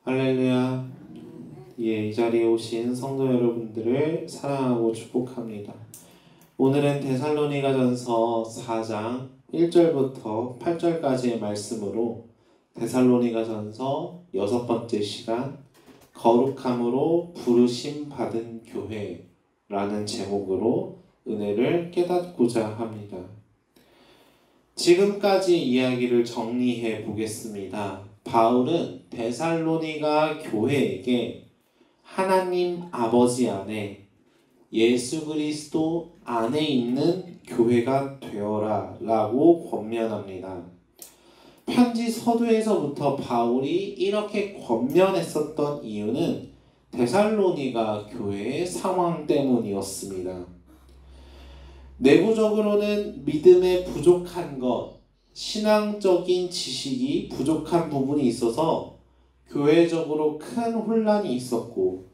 할렐루야. 예, 이 자리에 오신 성도 여러분들을 사랑하고 축복합니다. 오늘은 데살로니가전서 4장 1절부터 8절까지의 말씀으로 데살로니가전서 6번째 시간 거룩함으로 부르심 받은 교회라는 제목으로 은혜를 깨닫고자 합니다. 지금까지 이야기를 정리해 보겠습니다. 바울은 데살로니가 교회에게 하나님 아버지 안에 예수 그리스도 안에 있는 교회가 되어라 라고 권면합니다. 편지 서두에서부터 바울이 이렇게 권면했었던 이유는 데살로니가 교회의 상황 때문이었습니다. 내부적으로는 믿음에 부족한 것, 신앙적인 지식이 부족한 부분이 있어서 교회적으로 큰 혼란이 있었고,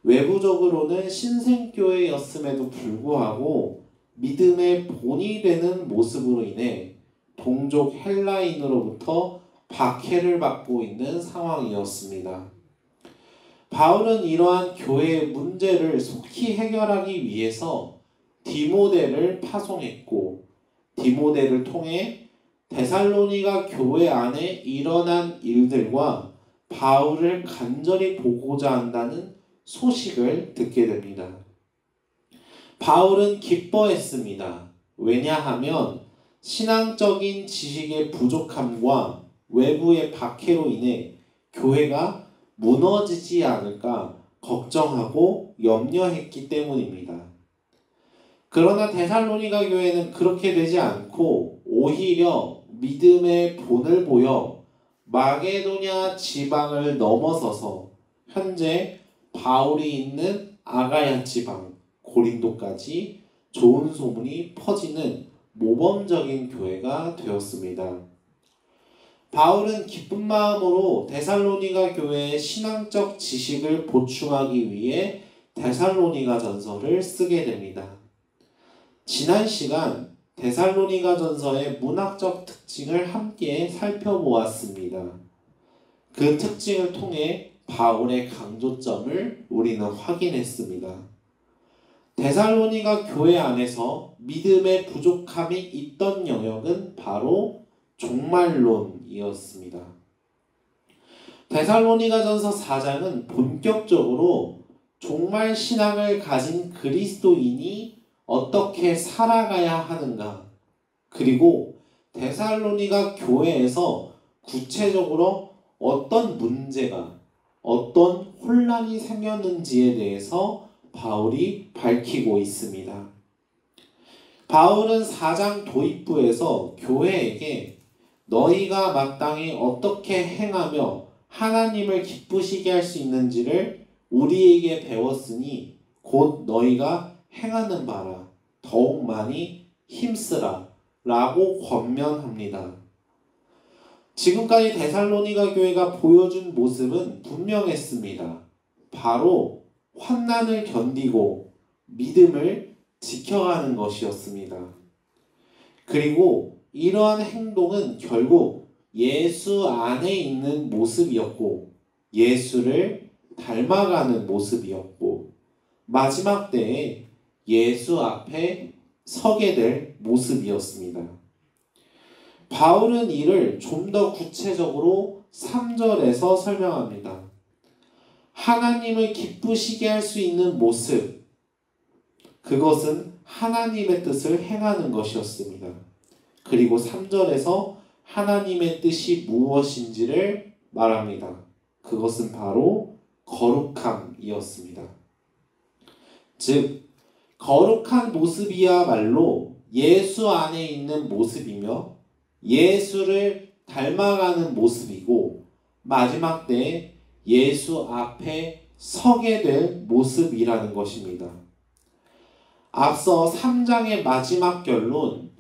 외부적으로는 신생교회였음에도 불구하고 믿음의 본이 되는 모습으로 인해 동족 헬라인으로부터 박해를 받고 있는 상황이었습니다. 바울은 이러한 교회의 문제를 속히 해결하기 위해서 디모데를 파송했고, 디모데를 통해 데살로니가 교회 안에 일어난 일들과 바울을 간절히 보고자 한다는 소식을 듣게 됩니다. 바울은 기뻐했습니다. 왜냐하면 신앙적인 지식의 부족함과 외부의 박해로 인해 교회가 무너지지 않을까 걱정하고 염려했기 때문입니다. 그러나 데살로니가 교회는 그렇게 되지 않고 오히려 믿음의 본을 보여 마게도냐 지방을 넘어서서 현재 바울이 있는 아가야 지방 고린도까지 좋은 소문이 퍼지는 모범적인 교회가 되었습니다. 바울은 기쁜 마음으로 데살로니가 교회의 신앙적 지식을 보충하기 위해 데살로니가 전서를 쓰게 됩니다. 지난 시간 데살로니가 전서의 문학적 특징을 함께 살펴보았습니다. 그 특징을 통해 바울의 강조점을 우리는 확인했습니다. 데살로니가 교회 안에서 믿음의 부족함이 있던 영역은 바로 종말론이었습니다. 데살로니가 전서 4장은 본격적으로 종말 신앙을 가진 그리스도인이 어떻게 살아가야 하는가, 그리고 데살로니가 교회에서 구체적으로 어떤 문제가, 어떤 혼란이 생겼는지에 대해서 바울이 밝히고 있습니다. 바울은 4장 도입부에서 교회에게 너희가 마땅히 어떻게 행하며 하나님을 기쁘시게 할 수 있는지를 우리에게 배웠으니 곧 너희가 행하는 바라 더욱 많이 힘쓰라 라고 권면합니다. 지금까지 데살로니가 교회가 보여준 모습은 분명했습니다. 바로 환난을 견디고 믿음을 지켜가는 것이었습니다. 그리고 이러한 행동은 결국 예수 안에 있는 모습이었고, 예수를 닮아가는 모습이었고, 마지막 때에 예수 앞에 서게 될 모습이었습니다. 바울은 이를 좀 더 구체적으로 3절에서 설명합니다. 하나님을 기쁘시게 할 수 있는 모습, 그것은 하나님의 뜻을 행하는 것이었습니다. 그리고 3절에서 하나님의 뜻이 무엇인지를 말합니다. 그것은 바로 거룩함이었습니다. 즉, 거룩한 모습이야말로 예수 안에 있는 모습이며 예수를 닮아가는 모습이고, 마지막 때에 예수 앞에 서게 될 모습이라는 것입니다. 앞서 3장의 마지막 결론,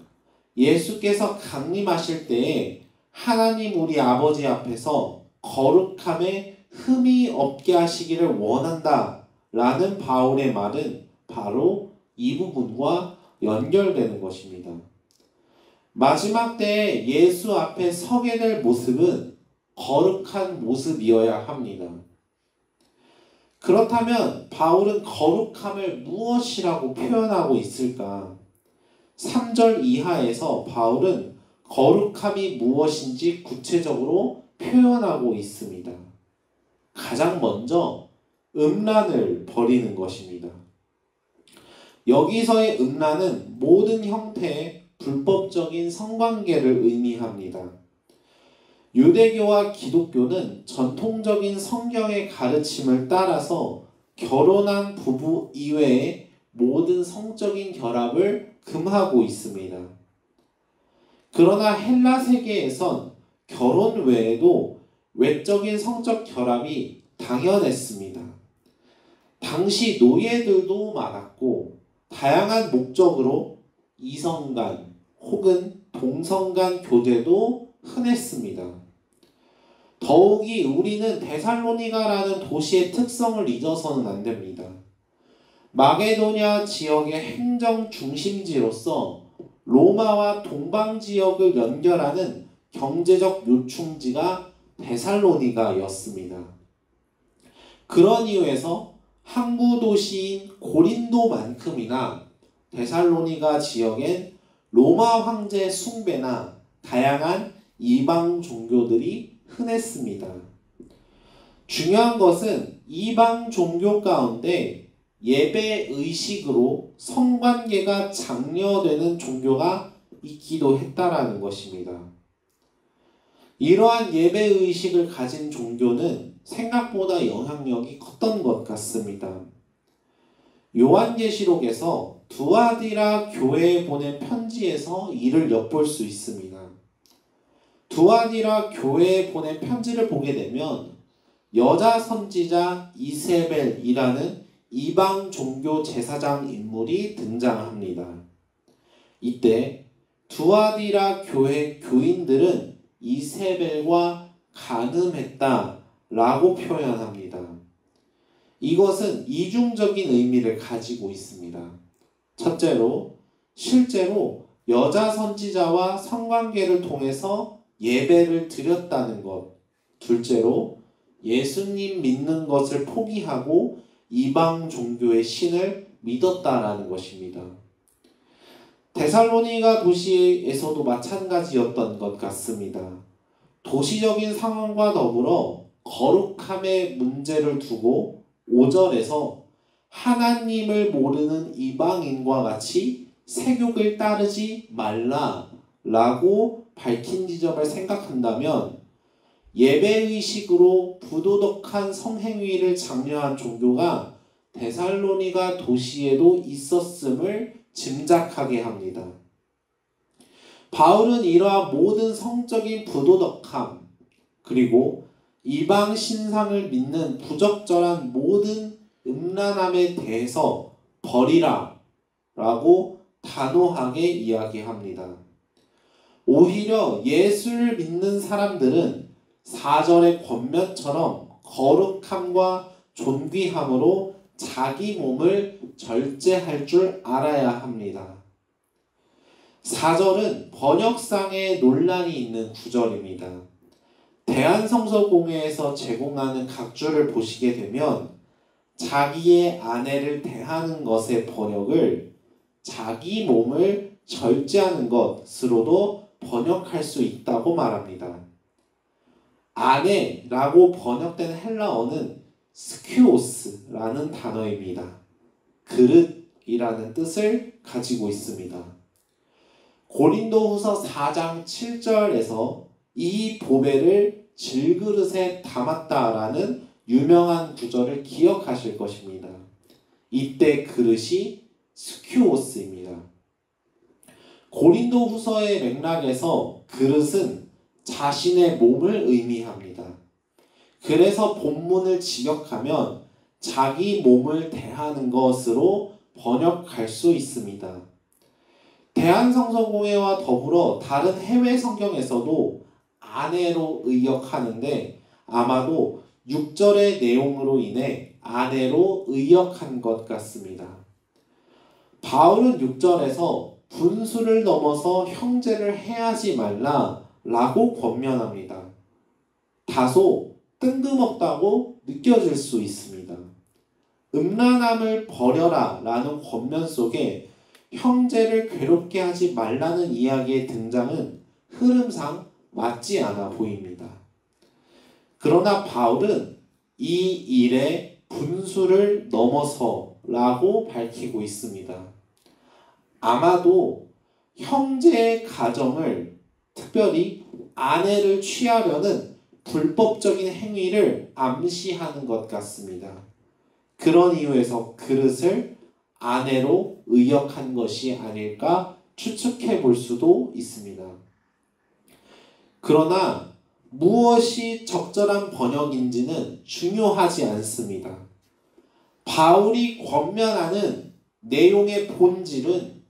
예수께서 강림하실 때에 하나님 우리 아버지 앞에서 거룩함에 흠이 없게 하시기를 원한다 라는 바울의 말은 바로 이 부분과 연결되는 것입니다. 마지막 때에 예수 앞에 서게 될 모습은 거룩한 모습이어야 합니다. 그렇다면 바울은 거룩함을 무엇이라고 표현하고 있을까? 3절 이하에서 바울은 거룩함이 무엇인지 구체적으로 표현하고 있습니다. 가장 먼저 음란을 버리는 것입니다. 여기서의 음란은 모든 형태의 불법적인 성관계를 의미합니다. 유대교와 기독교는 전통적인 성경의 가르침을 따라서 결혼한 부부 이외의 모든 성적인 결합을 금하고 있습니다. 그러나 헬라 세계에선 결혼 외에도 외적인 성적 결합이 당연했습니다. 당시 노예들도 많았고 다양한 목적으로 이성 간 혹은 동성 간 교제도 흔했습니다. 더욱이 우리는 데살로니가라는 도시의 특성을 잊어서는 안 됩니다. 마게도냐 지역의 행정 중심지로서 로마와 동방 지역을 연결하는 경제적 요충지가 데살로니가였습니다. 그런 이유에서 항구 도시인 고린도만큼이나 데살로니가 지역엔 로마 황제 숭배나 다양한 이방 종교들이 흔했습니다. 중요한 것은 이방 종교 가운데 예배 의식으로 성관계가 장려되는 종교가 있기도 했다라는 것입니다. 이러한 예배 의식을 가진 종교는 생각보다 영향력이 컸던 것 같습니다. 요한계시록에서 두아디라 교회에 보낸 편지에서 이를 엿볼 수 있습니다. 두아디라 교회에 보낸 편지를 보게 되면 여자 선지자 이세벨이라는 이방 종교 제사장 인물이 등장합니다. 이때 두아디라 교회 교인들은 이세벨과 간음했다라고 표현합니다. 이것은 이중적인 의미를 가지고 있습니다. 첫째로, 실제로 여자 선지자와 성관계를 통해서 예배를 드렸다는 것. 둘째로, 예수님 믿는 것을 포기하고 이방 종교의 신을 믿었다라는 것입니다. 데살로니가 도시에서도 마찬가지였던 것 같습니다. 도시적인 상황과 더불어 거룩함의 문제를 두고 5절에서 하나님을 모르는 이방인과 같이 세욕을 따르지 말라라고 밝힌 지점을 생각한다면 예배의식으로 부도덕한 성행위를 장려한 종교가 데살로니가 도시에도 있었음을 짐작하게 합니다. 바울은 이러한 모든 성적인 부도덕함 그리고 이방 신상을 믿는 부적절한 모든 음란함에 대해서 버리라 라고 단호하게 이야기합니다. 오히려 예수를 믿는 사람들은 4절의 권면처럼 거룩함과 존귀함으로 자기 몸을 절제할 줄 알아야 합니다. 4절은 번역상에 논란이 있는 구절입니다. 대한성서공회에서 제공하는 각주를 보시게 되면 자기의 아내를 대하는 것의 번역을 자기 몸을 절제하는 것으로도 번역할 수 있다고 말합니다. 아내라고 번역된 헬라어는 스큐오스라는 단어입니다. 그릇이라는 뜻을 가지고 있습니다. 고린도후서 4장 7절에서 이 보배를 질그릇에 담았다라는 유명한 구절을 기억하실 것입니다. 이때 그릇이 스큐오스입니다. 고린도후서의 맥락에서 그릇은 자신의 몸을 의미합니다. 그래서 본문을 직역하면 자기 몸을 대하는 것으로 번역할 수 있습니다. 대한성서공회와 더불어 다른 해외 성경에서도 아내로 의역하는데 아마도 6절의 내용으로 인해 아내로 의역한 것 같습니다. 바울은 6절에서 분수를 넘어서 형제를 해하지 말라 라고 권면합니다. 다소 뜬금없다고 느껴질 수 있습니다. 음란함을 버려라 라는 권면 속에 형제를 괴롭게 하지 말라는 이야기의 등장은 흐름상 맞지 않아 보입니다. 그러나 바울은 이 일의 분수를 넘어서라고 밝히고 있습니다. 아마도 형제의 가정을, 특별히 아내를 취하려는 불법적인 행위를 암시하는 것 같습니다. 그런 이유에서 그릇을 아내로 의역한 것이 아닐까 추측해 볼 수도 있습니다. 그러나 무엇이 적절한 번역인지는 중요하지 않습니다. 바울이 권면하는 내용의 본질은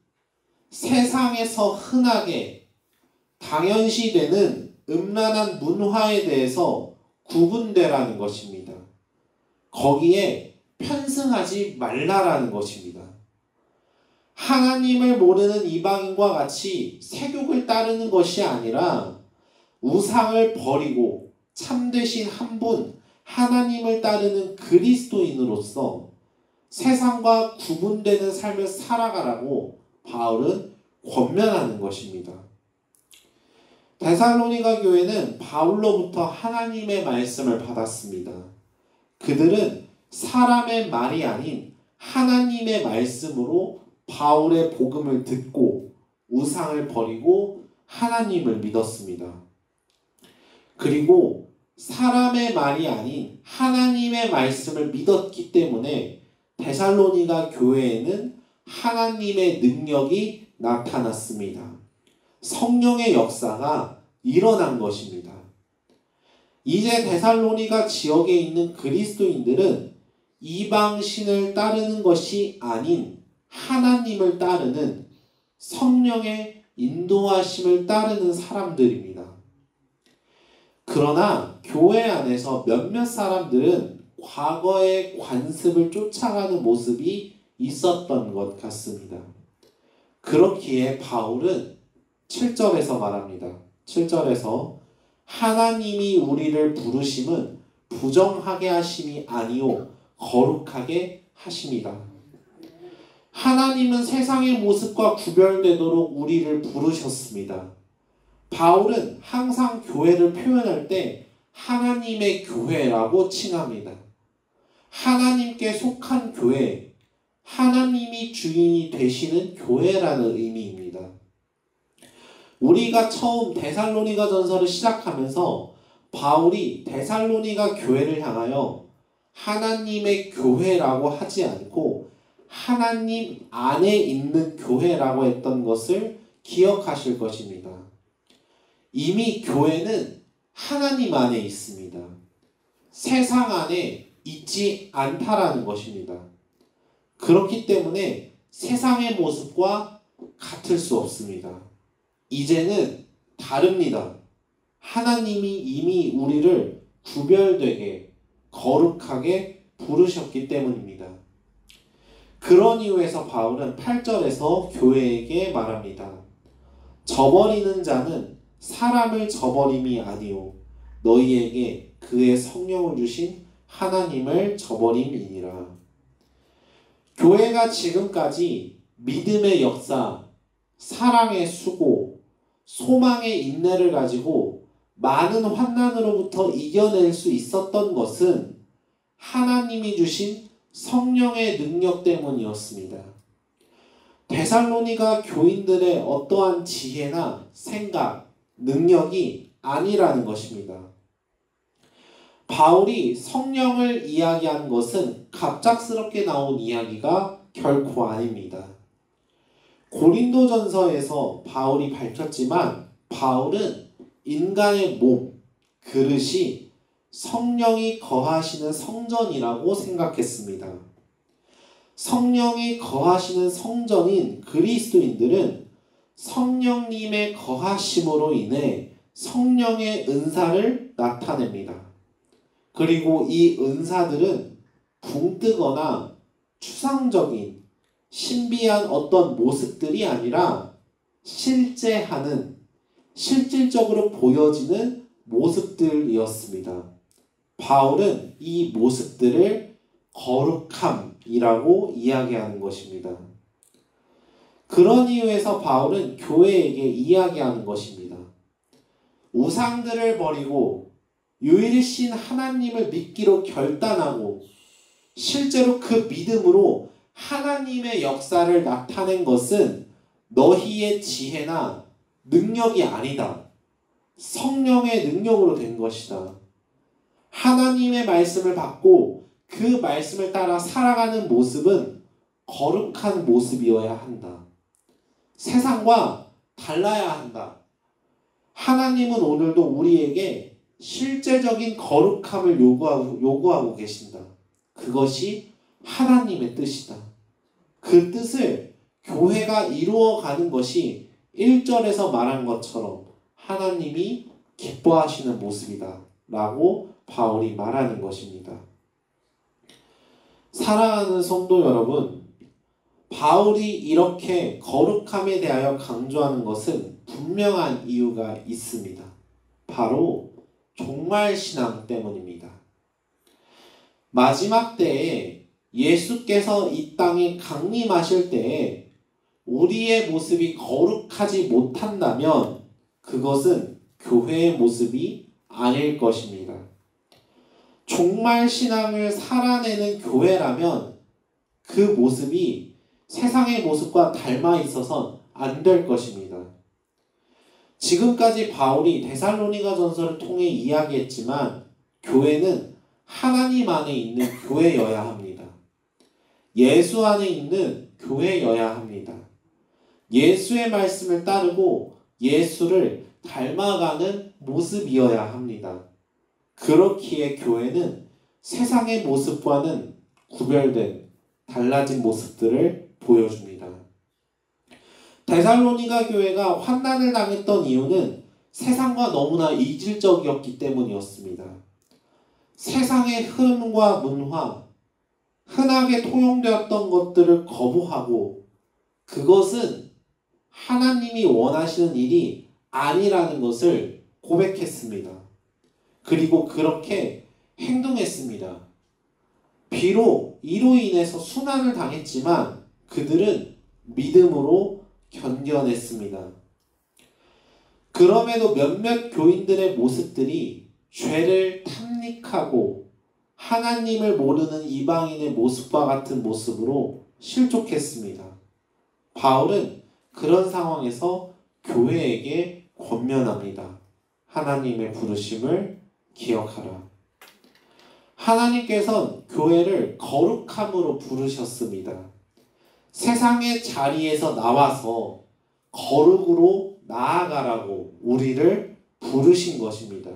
세상에서 흔하게 당연시되는 음란한 문화에 대해서 구분되라는 것입니다. 거기에 편승하지 말라라는 것입니다. 하나님을 모르는 이방인과 같이 세욕을 따르는 것이 아니라 우상을 버리고 참되신 한 분 하나님을 따르는 그리스도인으로서 세상과 구분되는 삶을 살아가라고 바울은 권면하는 것입니다. 데살로니가 교회는 바울로부터 하나님의 말씀을 받았습니다. 그들은 사람의 말이 아닌 하나님의 말씀으로 바울의 복음을 듣고 우상을 버리고 하나님을 믿었습니다. 그리고 사람의 말이 아닌 하나님의 말씀을 믿었기 때문에 데살로니가 교회에는 하나님의 능력이 나타났습니다. 성령의 역사가 일어난 것입니다. 이제 데살로니가 지역에 있는 그리스도인들은 이방신을 따르는 것이 아닌 하나님을 따르는 성령의 인도하심을 따르는 사람들입니다. 그러나 교회 안에서 몇몇 사람들은 과거의 관습을 쫓아가는 모습이 있었던 것 같습니다. 그렇기에 바울은 7절에서 말합니다. 7절에서 하나님이 우리를 부르심은 부정하게 하심이 아니요 거룩하게 하심이다. 하나님은 세상의 모습과 구별되도록 우리를 부르셨습니다. 바울은 항상 교회를 표현할 때 하나님의 교회라고 칭합니다. 하나님께 속한 교회, 하나님이 주인이 되시는 교회라는 의미입니다. 우리가 처음 데살로니가 전서를 시작하면서 바울이 데살로니가 교회를 향하여 하나님의 교회라고 하지 않고 하나님 안에 있는 교회라고 했던 것을 기억하실 것입니다. 이미 교회는 하나님 안에 있습니다. 세상 안에 있지 않다라는 것입니다. 그렇기 때문에 세상의 모습과 같을 수 없습니다. 이제는 다릅니다. 하나님이 이미 우리를 구별되게 거룩하게 부르셨기 때문입니다. 그런 이유에서 바울은 8절에서 교회에게 말합니다. 저버리는 자는 사람을 저버림이 아니요 너희에게 그의 성령을 주신 하나님을 저버림이니라. 교회가 지금까지 믿음의 역사, 사랑의 수고, 소망의 인내를 가지고 많은 환난으로부터 이겨낼 수 있었던 것은 하나님이 주신 성령의 능력 때문이었습니다. 데살로니가 교인들의 어떠한 지혜나 생각, 능력이 아니라는 것입니다. 바울이 성령을 이야기한 것은 갑작스럽게 나온 이야기가 결코 아닙니다. 고린도전서에서 바울이 밝혔지만 바울은 인간의 몸, 그릇이 성령이 거하시는 성전이라고 생각했습니다. 성령이 거하시는 성전인 그리스도인들은 성령님의 거하심으로 인해 성령의 은사를 나타냅니다. 그리고 이 은사들은 붕뜨거나 추상적인 신비한 어떤 모습들이 아니라 실제적으로 보여지는 모습들이었습니다. 바울은 이 모습들을 거룩함이라고 이야기하는 것입니다. 그런 이유에서 바울은 교회에게 이야기하는 것입니다. 우상들을 버리고 유일신 하나님을 믿기로 결단하고 실제로 그 믿음으로 하나님의 역사를 나타낸 것은 너희의 지혜나 능력이 아니다. 성령의 능력으로 된 것이다. 하나님의 말씀을 받고 그 말씀을 따라 살아가는 모습은 거룩한 모습이어야 한다. 세상과 달라야 한다. 하나님은 오늘도 우리에게 실제적인 거룩함을 요구하고 계신다. 그것이 하나님의 뜻이다. 그 뜻을 교회가 이루어가는 것이 1절에서 말한 것처럼 하나님이 기뻐하시는 모습이다 라고 바울이 말하는 것입니다. 사랑하는 성도 여러분, 바울이 이렇게 거룩함에 대하여 강조하는 것은 분명한 이유가 있습니다. 바로 종말신앙 때문입니다. 마지막 때에 예수께서 이 땅에 강림하실 때에 우리의 모습이 거룩하지 못한다면 그것은 교회의 모습이 아닐 것입니다. 종말신앙을 살아내는 교회라면 그 모습이 세상의 모습과 닮아 있어선 안 될 것입니다. 지금까지 바울이 데살로니가 전서를 통해 이야기했지만 교회는 하나님 안에 있는 교회여야 합니다. 예수 안에 있는 교회여야 합니다. 예수의 말씀을 따르고 예수를 닮아가는 모습이어야 합니다. 그렇기에 교회는 세상의 모습과는 구별된 달라진 모습들을 보여줍니다. 데살로니가 교회가 환난을 당했던 이유는 세상과 너무나 이질적이었기 때문이었습니다. 세상의 흐름과 문화, 흔하게 통용되었던 것들을 거부하고 그것은 하나님이 원하시는 일이 아니라는 것을 고백했습니다. 그리고 그렇게 행동했습니다. 비록 이로 인해서 순환을 당했지만 그들은 믿음으로 견뎌냈습니다. 그럼에도 몇몇 교인들의 모습들이 죄를 탐닉하고 하나님을 모르는 이방인의 모습과 같은 모습으로 실족했습니다. 바울은 그런 상황에서 교회에게 권면합니다. 하나님의 부르심을 기억하라. 하나님께서는 교회를 거룩함으로 부르셨습니다. 세상의 자리에서 나와서 거룩으로 나아가라고 우리를 부르신 것입니다.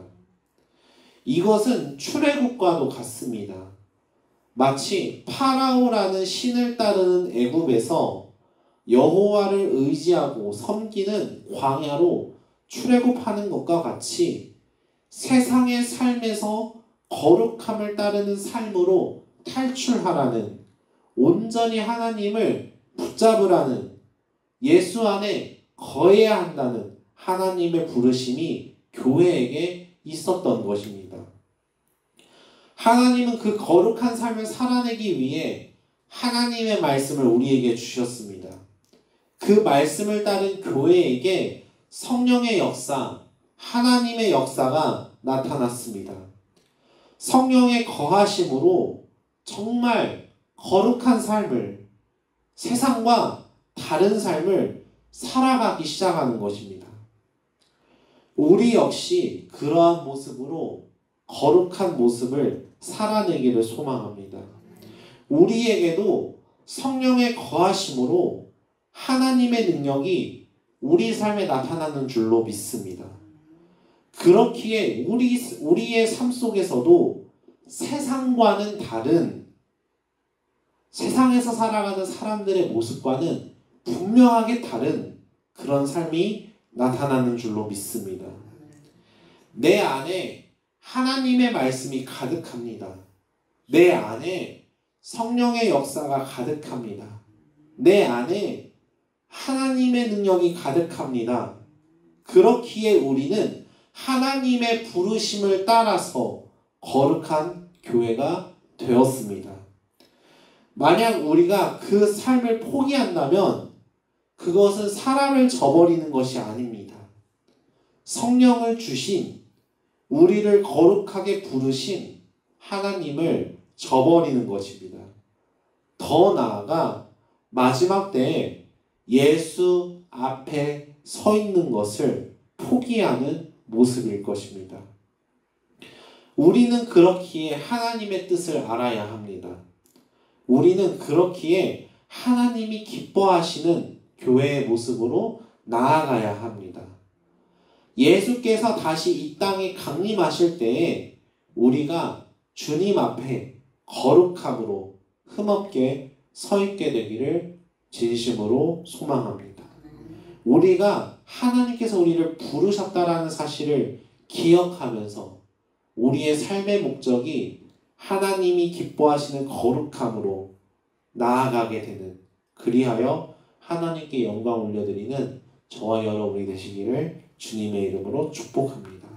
이것은 출애굽과도 같습니다. 마치 파라오라는 신을 따르는 애굽에서 여호와를 의지하고 섬기는 광야로 출애굽하는 것과 같이 세상의 삶에서 거룩함을 따르는 삶으로 탈출하라는, 온전히 하나님을 붙잡으라는, 예수 안에 거해야 한다는 하나님의 부르심이 교회에게 있었던 것입니다. 하나님은 그 거룩한 삶을 살아내기 위해 하나님의 말씀을 우리에게 주셨습니다. 그 말씀을 따른 교회에게 성령의 역사, 하나님의 역사가 나타났습니다. 성령의 거하심으로 정말 거룩한 삶을, 세상과 다른 삶을 살아가기 시작하는 것입니다. 우리 역시 그러한 모습으로 거룩한 모습을 살아내기를 소망합니다. 우리에게도 성령의 거하심으로 하나님의 능력이 우리 삶에 나타나는 줄로 믿습니다. 그렇기에 우리의 삶 속에서도 세상과는 다른, 세상에서 살아가는 사람들의 모습과는 분명하게 다른 그런 삶이 나타나는 줄로 믿습니다. 내 안에 하나님의 말씀이 가득합니다. 내 안에 성령의 역사가 가득합니다. 내 안에 하나님의 능력이 가득합니다. 그렇기에 우리는 하나님의 부르심을 따라서 거룩한 교회가 되었습니다. 만약 우리가 그 삶을 포기한다면 그것은 사람을 저버리는 것이 아닙니다. 성령을 주신, 우리를 거룩하게 부르신 하나님을 저버리는 것입니다. 더 나아가 마지막 때에 예수 앞에 서 있는 것을 포기하는 모습일 것입니다. 우리는 그렇기에 하나님의 뜻을 알아야 합니다. 우리는 그렇기에 하나님이 기뻐하시는 교회의 모습으로 나아가야 합니다. 예수께서 다시 이 땅에 강림하실 때에 우리가 주님 앞에 거룩함으로 흠없게 서 있게 되기를 진심으로 소망합니다. 우리가 하나님께서 우리를 부르셨다라는 사실을 기억하면서 우리의 삶의 목적이 하나님이 기뻐하시는 거룩함으로 나아가게 되는, 그리하여 하나님께 영광 올려드리는 저와 여러분이 되시기를 주님의 이름으로 축복합니다.